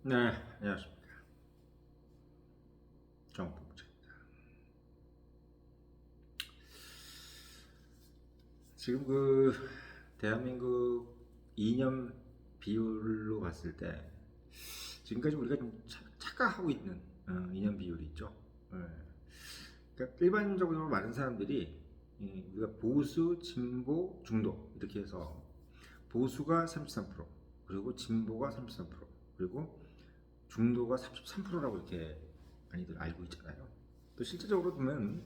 네, 안녕하십니까. 정복주입니다. 지금 대한민국 이념 비율로 봤을 때 지금까지 우리가 좀 착각하고 있는 이념 비율이 있죠. 예. 그러니까 일반적으로 많은 사람들이 우리가 보수, 진보, 중도 이렇게 해서 보수가 33%, 그리고 진보가 33%, 그리고 중도가 33%라고 이렇게 많이들 알고 있잖아요. 또 실제적으로 보면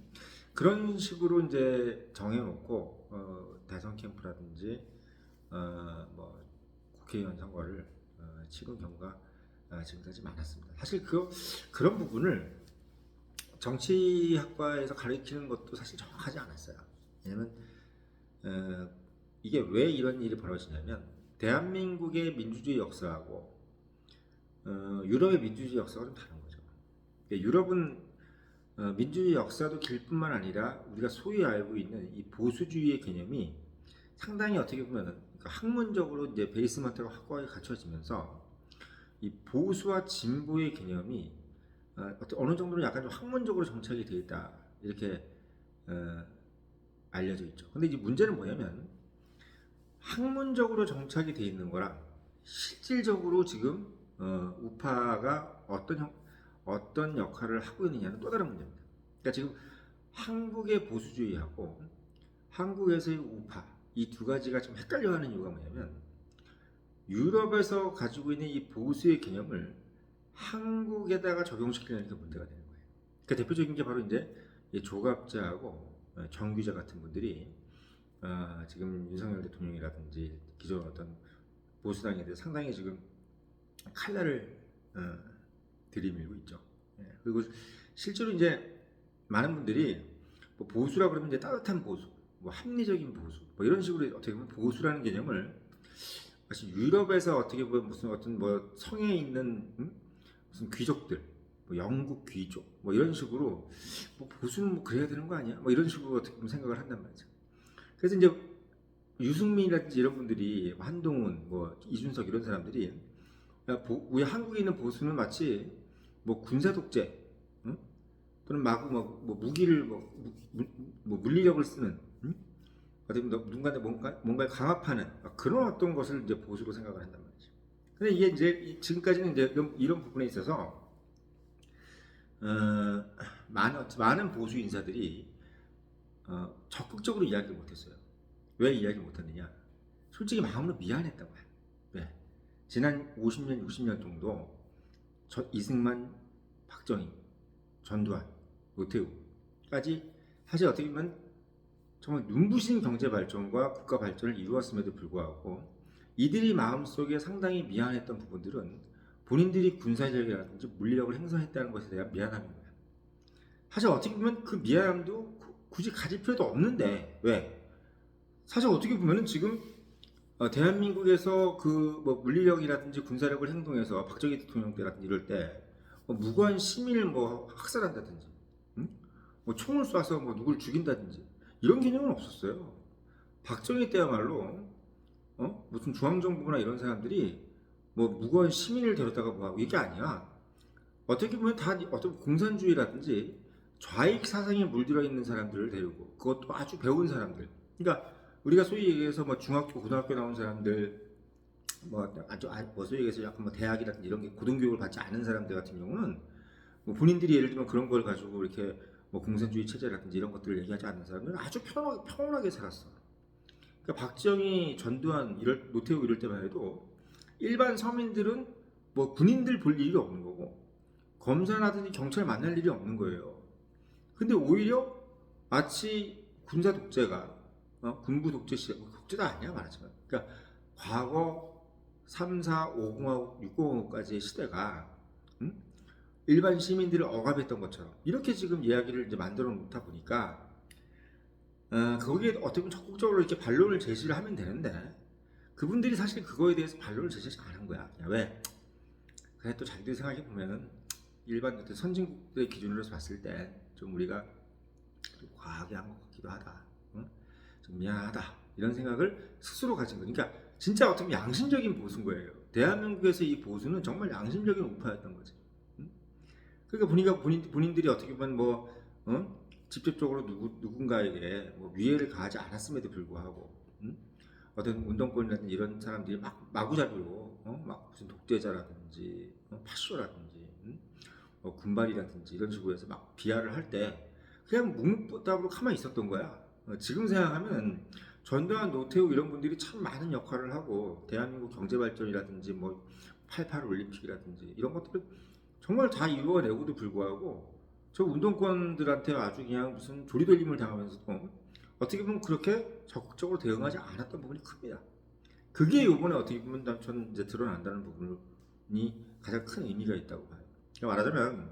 그런 식으로 이제 정해놓고 대선 캠프라든지 뭐 국회의원 선거를 치른 경우가 지금까지 많았습니다. 사실 그런 부분을 정치학과에서 가르치는 것도 사실 정확하지 않았어요. 왜냐면 어, 이게 왜 이런 일이 벌어지냐면 대한민국의 민주주의 역사하고 유럽의 민주주의 역사가 좀 다른 거죠. 그러니까 유럽은 민주주의 역사도 길 뿐만 아니라 우리가 소위 알고 있는 이 보수주의의 개념이 상당히 어떻게 보면 그러니까 학문적으로 이제 베이스먼트가 확고하게 갖춰지면서 이 보수와 진보의 개념이 어느 정도는 약간 좀 학문적으로 정착이 되어 있다 이렇게 어, 알려져 있죠. 근데 이제 문제는 뭐냐면 학문적으로 정착이 되어 있는 거랑 실질적으로 지금 우파가 어떤 역할을 하고 있느냐는 또 다른 문제입니다. 그러니까 지금 한국의 보수주의하고 한국에서의 우파 이 두 가지가 좀 헷갈려하는 이유가 뭐냐면 유럽에서 가지고 있는 이 보수의 개념을 한국에다가 적용시키는 게 문제가 되는 거예요. 그 대표적인 게 바로 이제 조갑자하고 정규자 같은 분들이 지금 윤석열 대통령이라든지 기존 어떤 보수당에 대해 상당히 지금 칼날을 들이밀고 있죠. 그리고 실제로 이제 많은 분들이 뭐 보수라 그러면 이제 따뜻한 보수, 뭐 합리적인 보수, 뭐 이런 식으로 어떻게 보면 보수라는 개념을 사실 유럽에서 어떻게 보면 무슨 어떤 뭐 성에 있는 무슨 귀족들, 뭐 영국 귀족, 뭐 이런 식으로 뭐 보수는 뭐 그래야 되는 거 아니야? 뭐 이런 식으로 어떻게 보면 생각을 한단 말이죠. 그래서 이제 유승민이라든지 이런 분들이 한동훈, 뭐 이준석 이런 사람들이 우리 한국에 있는 보수는 마치 뭐 군사 독재, 응? 또는 마구 뭐 무기를 뭐 물리력을 쓰는, 응? 어떻게 보면 누군가한테 뭔가를 강압하는 그런 어떤 것을 이제 보수로 생각을 한단 말이죠. 근데 이게 이제 지금까지는 이제 이런 부분에 있어서 많은 보수 인사들이 적극적으로 이야기를 못했어요. 왜 이야기 못했느냐? 솔직히 마음으로 미안했다고요. 왜? 지난 50년, 60년 정도 이승만, 박정희, 전두환, 노태우까지 사실 어떻게 보면 정말 눈부신 경제 발전과 국가 발전을 이루었음에도 불구하고 이들이 마음속에 상당히 미안했던 부분들은 본인들이 군사력이라든지 물리력을 행사했다는 것에 대한 미안함인 거예요. 사실 어떻게 보면 그 미안함도 굳이 가질 필요도 없는데 왜? 사실 어떻게 보면은 지금 대한민국에서 그 뭐 물리력이라든지 군사력을 행동해서 박정희 대통령 때라든지 이럴 때뭐 무고한 시민을 뭐 학살한다든지, 응? 뭐 총을 쏴서 뭐 누굴 죽인다든지 이런 개념은 없었어요. 박정희 때야말로 무슨 중앙정부나 이런 사람들이 뭐 무고한 시민을 데려다가 뭐하고 이게 아니야. 어떻게 보면 다 어떤 공산주의라든지 좌익 사상에 물들어 있는 사람들을 데리고 그것도 아주 배운 사람들. 그러니까 우리가 소위 얘기해서 뭐 중학교, 고등학교 나온 사람들 뭐 아주 뭐 소위 얘기해서 약간 뭐 대학이라든지 이런 게 고등교육을 받지 않은 사람들 같은 경우는 뭐 본인들이 예를 들면 그런 걸 가지고 이렇게 뭐 공산주의 체제라든지 이런 것들을 얘기하지 않는 사람들은 아주 평온하게 살았어. 그러니까 박정희, 전두환, 노태우 이럴 때만 해도 일반 서민들은 뭐 군인들 볼 일이 없는 거고 검사라든지 경찰 만날 일이 없는 거예요. 근데 오히려 마치 군사 독재가 군부 독재 시대, 독재도 아니야 말하자면. 그러니까 과거 3, 4, 5공화국, 6공화국까지의 시대가 일반 시민들을 억압했던 것처럼 이렇게 지금 이야기를 이제 만들어 놓다 보니까 거기에 어떻게 보면 적극적으로 이렇게 반론을 제시를 하면 되는데 그분들이 사실 그거에 대해서 반론을 제시 안 한 거야. 왜? 그래 또 자기들 생각해 보면은 일반 선진국들의 기준으로 봤을 때 좀 우리가 좀 과하게 한 것 같기도 하다. 응? 좀 미안하다. 이런 생각을 스스로 가진 거니까 진짜 어떻게 보면 양심적인 보수인 거예요. 대한민국에서 이 보수는 정말 양심적인 우파였던 거지. 응? 그러니까 보니까 본인들이 어떻게 보면 뭐 직접적으로 누군가에게 뭐 위해를 가하지 않았음에도 불구하고 어떤 운동권이라든지 이런 사람들이 막 마구잡이로 막 무슨 독재자라든지 파쇼라든지 뭐 군발이라든지 이런 식으로 해서 막 비하를 할 때 그냥 묵묵부답으로 가만히 있었던 거야. 지금 생각하면 전두환, 노태우 이런 분들이 참 많은 역할을 하고 대한민국 경제 발전이라든지 뭐 88 올림픽이라든지 이런 것들을 정말 다 이루어내고도 불구하고 저 운동권들한테 아주 그냥 무슨 조리돌림을 당하면서도 어떻게 보면 그렇게 적극적으로 대응하지 않았던 부분이 큽니다. 그게 이번에 어떻게 보면 저는 이제 드러난다는 부분이 가장 큰 의미가 있다고 봐요. 말하자면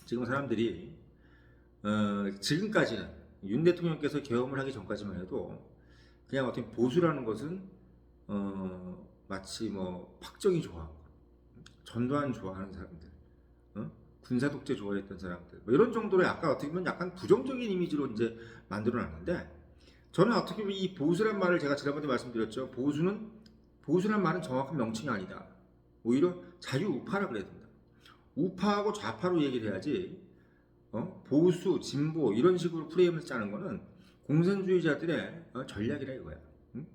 지금 사람들이 지금까지는 윤 대통령께서 계엄을 하기 전까지만 해도 그냥 어떻게 보수라는 것은 마치 뭐 박정희 좋아하고 전두환 좋아하는 사람들, 군사 독재 좋아했던 사람들 뭐 이런 정도로 약간 어떻게 보면 약간 부정적인 이미지로 이제 만들어놨는데 저는 어떻게 보면 이 보수란 말을 제가 지난번에 말씀드렸죠. 보수란 말은 정확한 명칭이 아니다. 오히려 자유우파라 그래야 된다. 우파하고 좌파로 얘기를 해야지 보수, 진보 이런 식으로 프레임을 짜는 거는 공산주의자들의 전략이라 이거야. 응?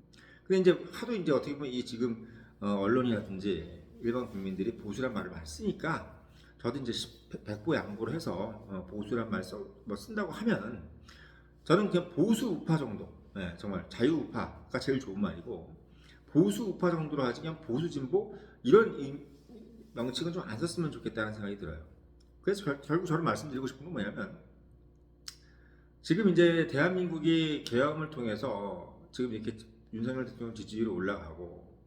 근데 이제 하도 이제 어떻게 보면 이 지금 언론이라든지 일반 국민들이 보수란 말을 많이 쓰니까 저도 이제 백보양보를 해서 보수란 말 뭐 쓴다고 하면 저는 그냥 보수 우파 정도, 네, 정말 자유 우파가 제일 좋은 말이고 보수 우파 정도로 하지 그냥 보수 진보 이런 명칭은 좀 안 썼으면 좋겠다는 생각이 들어요. 그래서 결국 저는 말씀드리고 싶은 건 뭐냐면 지금 이제 대한민국이 계엄을 통해서 지금 이렇게 윤석열 대통령 지지율이 올라가고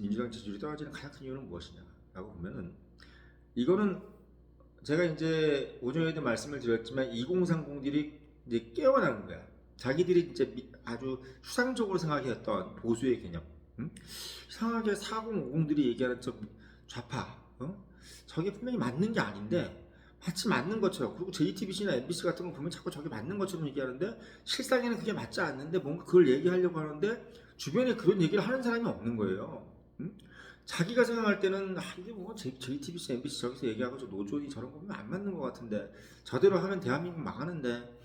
민주당 지지율이 떨어지는 가장 큰 이유는 무엇이냐라고 보면은 이거는 제가 이제 오전에도 말씀을 드렸지만 2030들이 이제 깨어나는 거야. 자기들이 이제 아주 추상적으로 생각했던 보수의 개념, 이상하게 4050들이 얘기하는 저 좌파, 저게 분명히 맞는 게 아닌데 마치 맞는 것처럼 그리고 JTBC나 MBC 같은 거 보면 자꾸 저게 맞는 것처럼 얘기하는데 실상에는 그게 맞지 않는데 뭔가 그걸 얘기하려고 하는데 주변에 그런 얘기를 하는 사람이 없는 거예요. 자기가 생각할 때는 이게 뭐 JTBC, MBC 저기서 얘기하고 저 노조니 저런 거 보면 안 맞는 것 같은데 저대로 하면 대한민국 망하는데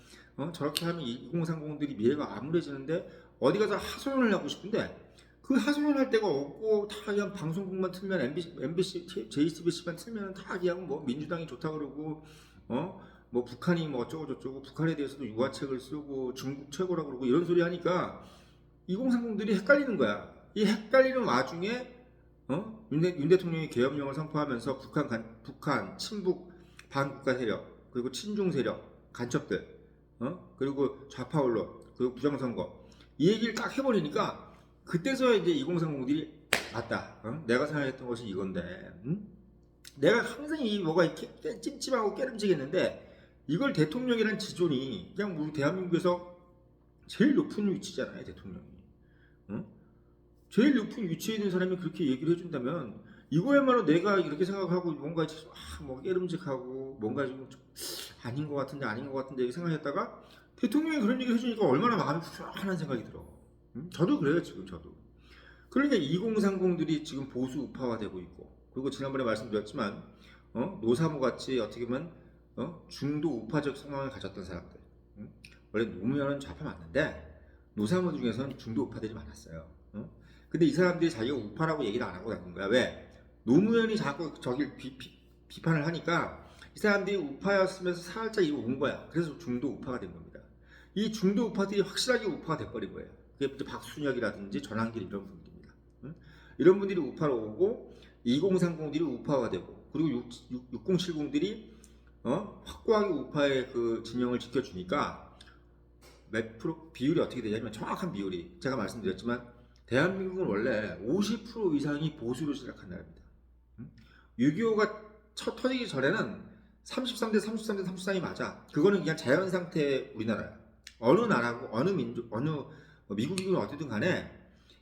저렇게 하면 2030들이 미래가 암울해지는데 어디 가서 하소연을 하고 싶은데 그 하소연할 데가 없고 다 그냥 방송국만 틀면 MBC, JTBC만 틀면 다 그냥 뭐 민주당이 좋다 그러고 뭐 북한이 뭐 어쩌고 저쩌고 북한에 대해서도 유화책을 쓰고 중국 최고라고 그러고 이런 소리 하니까 2030들이 헷갈리는 거야. 이 헷갈리는 와중에 윤 대통령이 계엄령을 선포하면서 북한 친북 반국가 세력 그리고 친중 세력 간첩들 그리고 좌파 언론 그리고 부정선거 이 얘기를 딱 해버리니까 그때서야 이제 2030들이 맞다. 내가 생각했던 것이 이건데 내가 항상 이 뭐가 이렇게 찜찜하고 깨름지겠는데 이걸 대통령이란 지존이 그냥 우리 대한민국에서 제일 높은 위치잖아요. 대통령이 제일 높은 위치에 있는 사람이 그렇게 얘기를 해준다면 이거야말로 내가 이렇게 생각하고 뭔가 뭐 깨름직하고 뭔가 좀 아닌 것 같은데 이렇게 생각했다가 대통령이 그런 얘기를 해주니까 얼마나 마음이 불안한 생각이 들어. 저도 그래요 지금 저도. 그러니까 2030들이 지금 보수 우파화되고 있고 그리고 지난번에 말씀드렸지만 노사모 같이 어떻게 보면 중도 우파적 성향을 가졌던 사람들 원래 노무현은 좌파 맞는데 노사모 중에서는 중도 우파들이 많았어요. 근데 이 사람들이 자기가 우파라고 얘기를 안 하고 다니는 거야. 왜? 노무현이 자꾸 저길 비판을 하니까 이 사람들이 우파였으면서 살짝 이거 온 거야. 그래서 중도 우파가 된 겁니다. 이 중도 우파들이 확실하게 우파가 돼버린 거예요. 그게 박순혁이라든지 전한길 이런 분들입니다. 이런 분들이 우파로 오고 2030들이 우파가 되고 그리고 6070들이 확고하게 우파의 그 진영을 지켜주니까 몇 프로 비율이 어떻게 되냐면 정확한 비율이 제가 말씀드렸지만 대한민국은 원래 50% 이상이 보수로 시작한 나라입니다. 6.25가 터지기 전에는 33대 33대 33이 맞아. 그거는 그냥 자연 상태 우리나라야. 어느 나라고 어느 민족 어느 미국이건 어디든 간에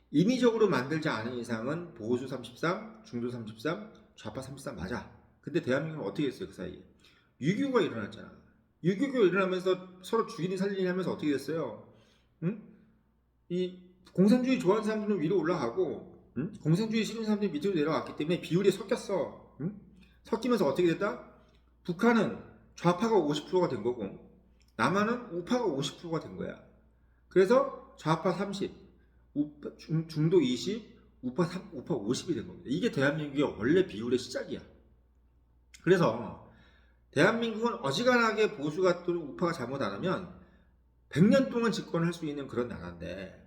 인위적으로 만들지 않은 이상은 보수 33, 중도 33, 좌파 33 맞아. 근데 대한민국은 어떻게 했어요 그 사이에? 6.25가 일어났잖아. 6.25가 일어나면서 서로 죽이니 살리니 하면서 어떻게 됐어요? 이 공산주의 좋아하는 사람들은 위로 올라가고 응? 공산주의 싫은 사람들이 밑으로 내려왔기 때문에 비율이 섞였어. 응? 섞이면서 어떻게 됐다? 북한은 좌파가 50%가 된 거고 남한은 우파가 50%가 된 거야. 그래서 좌파 30, 중도 20, 우파 50이 된 겁니다. 이게 대한민국의 원래 비율의 시작이야. 그래서 대한민국은 어지간하게 보수가 또는 우파가 잘못 안 하면 100년 동안 집권할 수 있는 그런 나라인데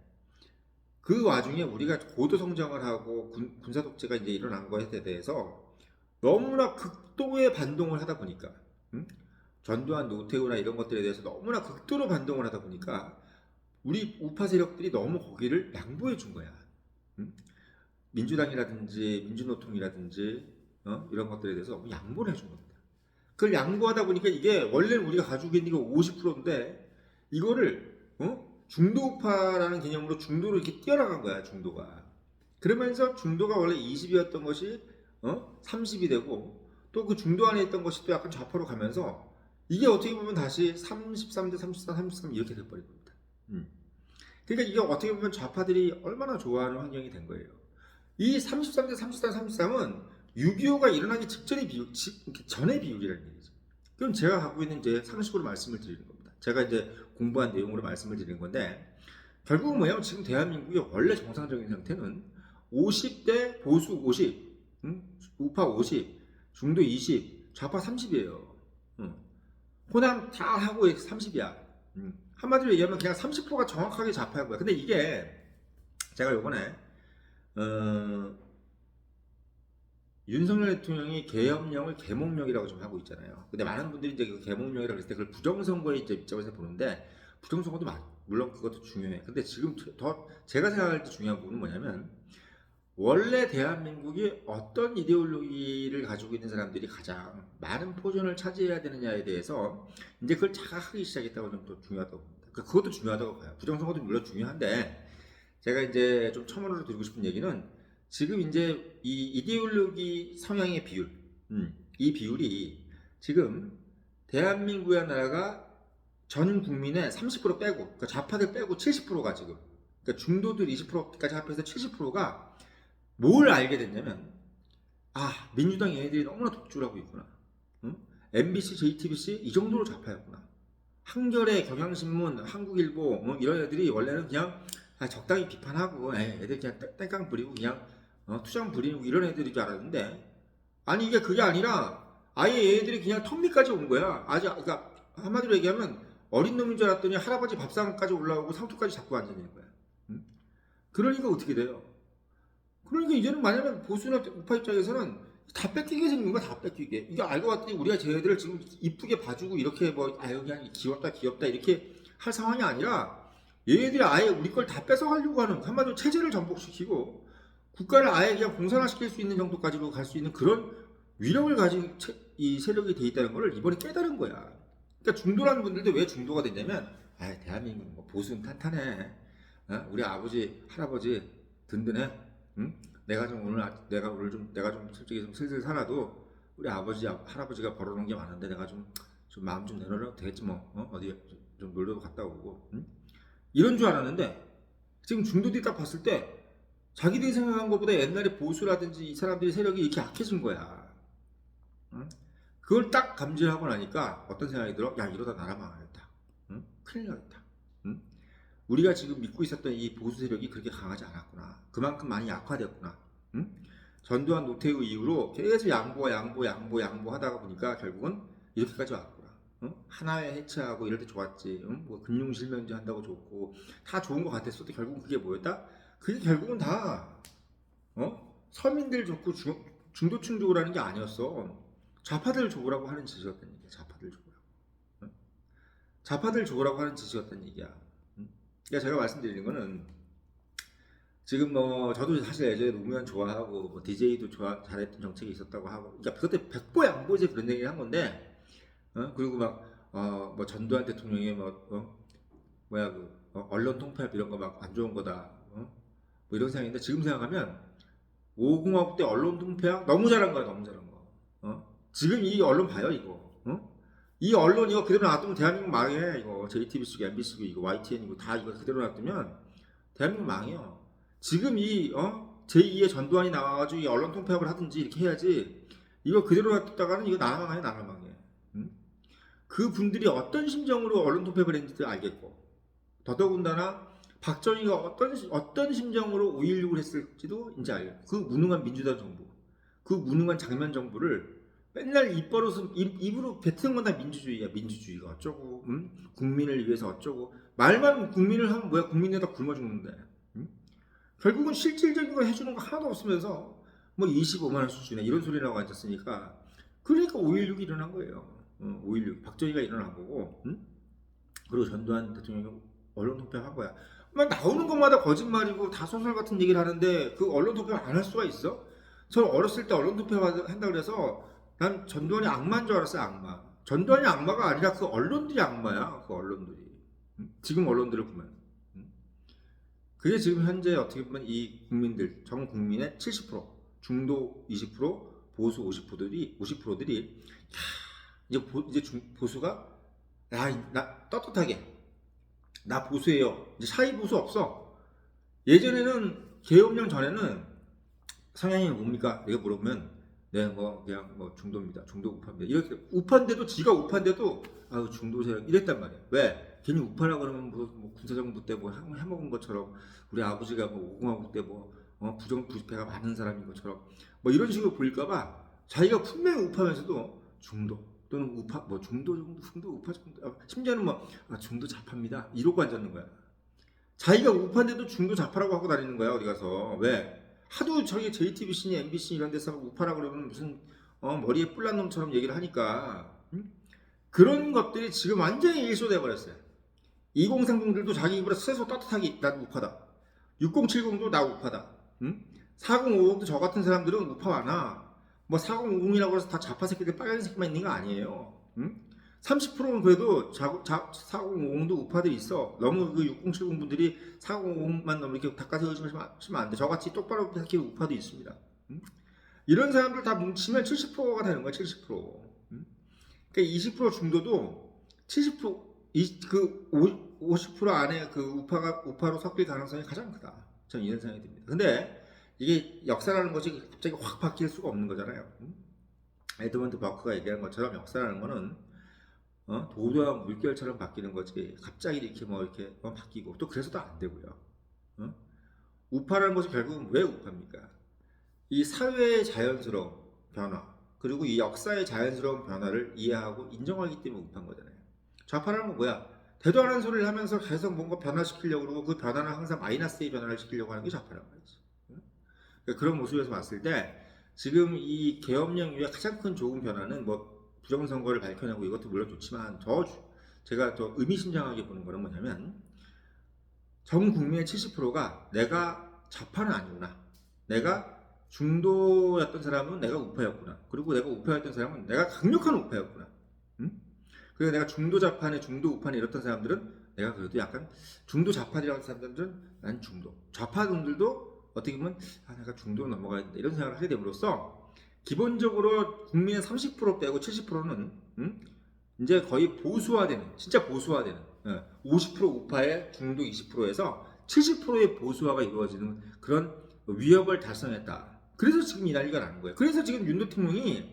그 와중에 우리가 고도 성장을 하고 군사 독재가 이제 일어난 것에 대해서 너무나 극도의 반동을 하다 보니까 전두환, 노태우나 이런 것들에 대해서 너무나 극도로 반동을 하다 보니까 우리 우파 세력들이 너무 거기를 양보해 준 거야. 민주당이라든지 민주노총이라든지 이런 것들에 대해서 너무 양보를 해준 겁니다. 그걸 양보하다 보니까 이게 원래는 우리가 가지고 있는 게 50%인데 이거를 중도우파라는 개념으로 중도로 이렇게 뛰어나간 거야. 중도가. 그러면서 중도가 원래 20이었던 것이 30이 되고 또 그 중도 안에 있던 것이 또 약간 좌파로 가면서 이게 어떻게 보면 다시 33대 34, 33 이렇게 돼버린 겁니다. 그러니까 이게 어떻게 보면 좌파들이 얼마나 좋아하는 환경이 된 거예요. 이 33대 34, 33은 6.25가 일어나기 직전의 비율, 전의 비율이라는 얘기죠. 그럼 제가 갖고 있는 이제 상식으로 말씀을 드리는 겁니다. 제가 이제 공부한 내용으로 말씀을 드리는 건데 결국은 뭐예요? 지금 대한민국의 원래 정상적인 상태는 50대 보수 50, 우파 50, 중도 20, 좌파 30이에요. 호남 다 하고 30이야. 한마디로 얘기하면 그냥 30%가 정확하게 좌파인 거야. 근데 이게 제가 요번에 윤석열 대통령이 계엄령을 계몽령이라고 좀 하고 있잖아요. 근데 많은 분들이 이제 그 계몽령이라고 했을 때 그걸 부정선거의 입장에서 보는데 부정선거도 물론 그것도 중요해. 근데 지금 더 제가 생각할 때 중요한 부분은 뭐냐면 원래 대한민국이 어떤 이데올로기를 가지고 있는 사람들이 가장 많은 포션을 차지해야 되느냐에 대해서 이제 그걸 자각하기 시작했다고 좀 더 중요하다고 봅니다. 그것도 중요하다고 봐요. 부정선거도 물론 중요한데 제가 이제 좀 첨언으로 드리고 싶은 얘기는 지금 이제 이 이데올로기 성향의 비율, 이 비율이 지금 대한민국이라는 나라가 전 국민의 30% 빼고, 그러니까 좌파들 빼고 70%가 지금, 그러니까 중도들 20%까지 합해서 70%가 뭘 알게 됐냐면, 민주당 얘네들이 너무나 독주를 하고 있구나. MBC, JTBC 이 정도로 좌파였구나. 한겨레, 경향신문, 한국일보 이런 애들이 원래는 그냥 적당히 비판하고 애들 그냥 땡깡 부리고 그냥 투정 부리고 이런 애들인 줄 알았는데 아니 이게 그게 아니라 아예 얘들이 그냥 턱밑까지 온 거야. 그러니까 한마디로 얘기하면 어린 놈인 줄 알았더니 할아버지 밥상까지 올라오고 상투까지 잡고 앉아있는 거야. 그러니까 어떻게 돼요? 그러니까 이제는 만약에 보수나 우파 입장에서는 다 뺏기게 생긴 거야. 다 뺏기게. 이게 알고 봤더니 우리가 쟤네들을 지금 이쁘게 봐주고 이렇게 그냥 귀엽다 이렇게 할 상황이 아니라 얘네들이 아예 우리 걸 다 뺏어가려고 하는 한마디로 체제를 전복시키고 국가를 아예 그냥 공산화시킬 수 있는 정도까지로 갈 수 있는 그런 위력을 가진 이 세력이 돼 있다는 걸 이번에 깨달은 거야. 그러니까 중도라는 분들도 왜 중도가 됐냐면 대한민국 뭐 보수는 탄탄해. 우리 아버지 할아버지 든든해. 내가 좀 솔직히 좀 슬슬 살아도 우리 아버지 할아버지가 벌어놓은 게 많은데 내가 좀 마음 좀 내놓으려고 되겠지 뭐. 어디 좀 놀러도 갔다 오고. 이런 줄 알았는데 지금 중도들이 딱 봤을 때 자기들이 생각한 것보다 옛날에 보수라든지 이 사람들이 세력이 이렇게 약해진 거야. 그걸 딱 감지하고 나니까 어떤 생각이 들어? 야 이러다 나라 망하겠다. 큰일 나겠다. 우리가 지금 믿고 있었던 이 보수 세력이 그렇게 강하지 않았구나. 그만큼 많이 약화됐구나. 전두환 노태우 이후로 계속 양보하다가 보니까 결국은 이렇게까지 왔구나. 하나에 해체하고 이럴 때 좋았지. 뭐 금융실명제 한다고 좋고 다 좋은 것 같았어도 결국은 그게 뭐였다? 그게 결국은 다 서민들 좋고 중도층 좋으라는 게 아니었어. 좌파들 좋으라고 하는 짓이었다는 얘기야. 좌파들 좋으라고 하는 짓이었다는 얘기야. 그러니까 제가 말씀드리는 거는 지금 뭐 저도 사실 예전에 노무현 좋아하고 뭐 DJ도 잘했던 정책이 있었다고 하고 그러니까 그때 백보양보제 그런 얘기를 한 건데 그리고 막 뭐 전두환 대통령의 언론 통폐합 이런 거 막 안 좋은 거다 뭐 이런 생각인데 지금 생각하면 5공화국 때 언론 통폐합 너무 잘한 거야. 너무 잘한 거. 지금 이 언론 봐요 이거. 이 언론 이거 그대로 놔두면 대한민국 망해. 이거 JTBC고 MBC고 이거 YTN이고 다 이거 그대로 놔두면 대한민국 망해요. 지금 이 제2의 전두환이 나와가지고 이 언론 통폐합을 하든지 이렇게 해야지. 이거 그대로 놔뒀다가는 이거 나라망해, 나라망해. 응? 그 분들이 어떤 심정으로 언론 통폐합을 했는지도 알겠고, 더더군다나 박정희가 어떤 심정으로 5.16을 했을지도 이제 알겠고, 그 무능한 민주당 정부, 그 무능한 장면 정부를 맨날 입으로 뱉는 건 다 민주주의야. 민주주의가 어쩌고, 응? 국민을 위해서 어쩌고. 말만 국민을 하면 뭐야? 국민에다 굶어 죽는데. 응? 결국은 실질적인 거 해주는 거 하나도 없으면서 뭐 25만 원 수준에 이런 소리라고 앉았으니까, 그러니까 5.16이 일어난 거예요. 5.16 박정희가 일어난 거고, 응? 그리고 전두환 대통령이 언론 통폐합한 거야. 막 나오는 것마다 거짓말이고 다 소설 같은 얘기를 하는데 그 언론 통폐합 안 할 수가 있어? 저는 어렸을 때 언론 통폐합 한다 그래서 난 전두환이 악마인 줄 알았어요. 악마. 전두환이 악마가 아니라 그 언론들이 악마야. 그 언론들이. 지금 언론들을 보면. 그게 지금 현재 어떻게 보면 이 국민들, 전 국민의 70%, 중도 20%, 보수 50%들이 이제 보수가 나 떳떳하게 나 보수예요. 이제 사이 보수 없어. 예전에는 계엄령 전에는 성향이 뭡니까? 내가 물어보면 네, 뭐 그냥 뭐 중도입니다. 중도 우파입니다. 이렇게 우파인데도 지가 우파인데도 아유 중도 세력 이랬단 말이야. 왜? 괜히 우파라 그러면 뭐 군사정부 때 뭐 해먹은 것처럼 우리 아버지가 뭐 5공화국 때 뭐 부정부패가 많은 사람인 것처럼 뭐 이런 식으로 보일까봐 자기가 분명히 우파면서도 중도 또는 우파 뭐 중도 우파 정도 심지어는 뭐 중도 좌파입니다. 이러고 앉았는 거야. 자기가 우파인데도 중도 좌파라고 하고 다니는 거야. 어디 가서. 왜? 하도 저기 JTBC니 MBC 이런 데서 우파라 그러면 무슨 머리에 뿔난 놈처럼 얘기를 하니까 그런 것들이 지금 완전히 일소돼 버렸어요. 2030들도 자기 입으로 스스로 떳떳하게 난 우파다. 6070도 나 우파다. 4050도 저 같은 사람들은 우파 많아. 뭐 4050이라고 해서 다 좌파 새끼들 빨간 새끼만 있는 거 아니에요. 30%는 그래도 4050도 우파들이 있어. 너무 그 6070 분들이 4050만 너무 이렇게 닦아세우시면 안 돼. 저같이 똑바로 생각하는 우파도 있습니다. 이런 사람들 다 뭉치면 70%가 되는 거야. 70%. 그러니까 20% 중도도 70% 그 50% 안에 그 우파로 섞일 가능성이 가장 크다. 저는 이런 생각이 듭니다. 근데 이게 역사라는 것이 갑자기 확 바뀔 수가 없는 거잖아요. 에드먼드 버크가 얘기한 것처럼 역사라는 거는 도도한 물결처럼 바뀌는 거지 갑자기 이렇게 이렇게 바뀌고 또 그래서도 안 되고요. 우파라는 것이 결국은 왜 우파입니까? 이 사회의 자연스러운 변화 그리고 이 역사의 자연스러운 변화를 이해하고 인정하기 때문에 우파인 거잖아요. 좌파라는 건 뭐야? 대도 안 하는 소리를 하면서 계속 뭔가 변화시키려고 그러고 그 변화는 항상 마이너스의 변화를 시키려고 하는 게 좌파란 말이지. 그러니까 그런 모습에서 봤을 때 지금 이 계엄령 이후에 가장 큰 좋은 변화는 뭐 부정선거를 밝혀내고 이것도 물론 좋지만 제가 더 의미심장하게 보는 거는 뭐냐면 전 국민의 70%가 내가 좌파는 아니구나. 내가 중도였던 사람은 내가 우파였구나. 그리고 내가 우파였던 사람은 내가 강력한 우파였구나. 그래서 내가 중도 좌파네 중도 우파네 이랬던 사람들은 내가 그래도 약간 중도 좌파라는 사람들은 난 중도 좌파분들도 어떻게 보면 내가 중도로 넘어가야 된다 이런 생각을 하게 됨으로써 기본적으로 국민의 30% 빼고 70%는 이제 거의 보수화되는 진짜 보수화되는 50% 우파의 중도 20%에서 70%의 보수화가 이루어지는 그런 위협을 달성했다. 그래서 지금 이 난리가 나는 거예요. 그래서 지금 윤 대통령이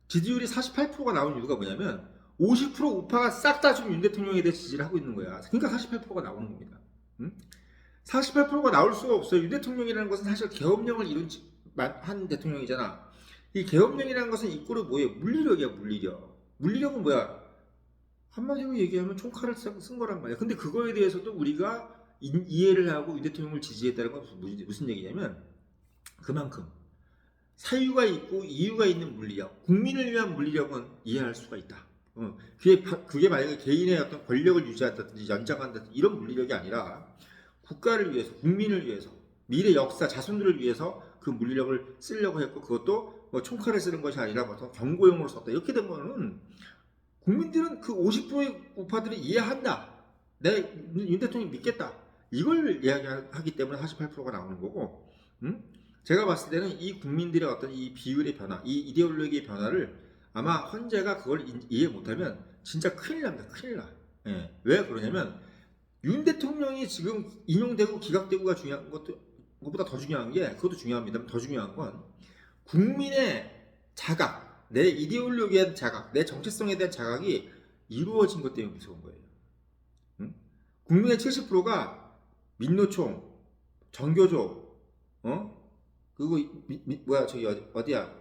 지지율이 48%가 나온 이유가 뭐냐면 50% 우파가 싹 다 지금 윤 대통령에 대해 지지를 하고 있는 거야. 그러니까 48%가 나오는 겁니다. 48%가 나올 수가 없어요. 윤 대통령이라는 것은 사실 계엄령을 한 대통령이잖아. 이 계엄령이라는 것은 이꼬르 뭐예요? 물리력이야, 물리력. 물리력은 뭐야? 한마디로 얘기하면 총칼을 쓴 거란 말이야. 근데 그거에 대해서도 우리가 이해를 하고 윤 대통령을 지지했다는 건 무슨 얘기냐면 그만큼 사유가 있고 이유가 있는 물리력, 국민을 위한 물리력은 이해할 수가 있다. 그게 만약에 개인의 어떤 권력을 유지한다든지 연장한다든지 이런 물리력이 아니라 국가를 위해서, 국민을 위해서, 미래 역사, 자손들을 위해서 그 물리력을 쓰려고 했고 그것도 뭐 총칼을 쓰는 것이 아니라 뭐 경고용으로 썼다. 이렇게 된 거는 국민들은 그 50%의 우파들이 이해한다. 윤 대통령이 믿겠다. 이걸 이야기하기 때문에 48%가 나오는 거고 제가 봤을 때는 이 국민들의 어떤 이 비율의 변화, 이 이데올로기의 변화를 아마 헌재가 그걸 이해 못하면 진짜 큰일 납니다. 큰일 나. 왜 그러냐면 윤 대통령이 지금 인용되고 기각되고가 중요한 것도 그것보다 더 중요한 게, 그것도 중요합니다만 더 중요한 건 국민의 자각, 내 이데올로기에 대한 자각, 내 정체성에 대한 자각이 이루어진 것 때문에 무서운 거예요. 응? 국민의 70%가 민노총, 정교조, 그리고 뭐야 저기 어디야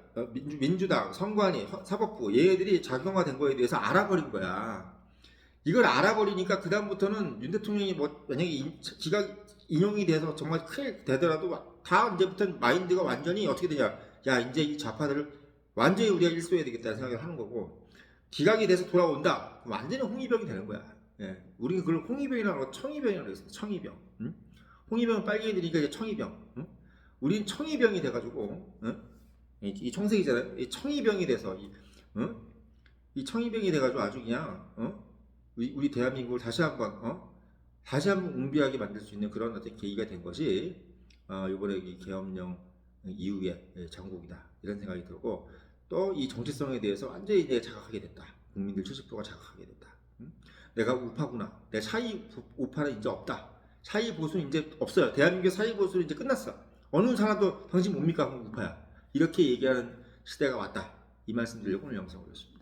민주당, 선관위, 사법부 얘들이 작용화된 거에 대해서 알아버린 거야. 이걸 알아버리니까 그 다음부터는 윤 대통령이 뭐 만약에 기각 인용이 돼서 정말 크게 되더라도 다 이제부터는 마인드가 완전히 어떻게 되냐, 야 이제 이 좌파들을 완전히 우리가 일소해야 되겠다는 생각을 하는 거고, 기각이 돼서 돌아온다 완전히 홍위병이 되는 거야. 예. 우리가 그걸 홍위병이라고 하고 청위병이라고 했어요. 청위병. 응? 홍위병은 빨갱이들이니까 이제 청위병. 응? 우린 청위병이 돼가지고, 응? 이 청색이잖아요. 이 청위병이 돼서 이 청위병이 돼가지고 아주 그냥 우리 대한민국을 다시 한번 웅비하게 만들 수 있는 그런 어떤 계기가 된 것이 이번에 이 계엄령 이후의 정국이다 이런 생각이 들고, 또 이 정체성에 대해서 완전히 이제 자각하게 됐다. 국민들 70%가 자각하게 됐다. 내가 우파구나. 내 사이 우파는 이제 없다. 사이 보수는 이제 없어요. 대한민국 사이 보수는 이제 끝났어. 어느 사람도 당신 뭡니까? 우파야. 이렇게 얘기하는 시대가 왔다. 이 말씀 드리려고 오늘 영상 올렸습니다.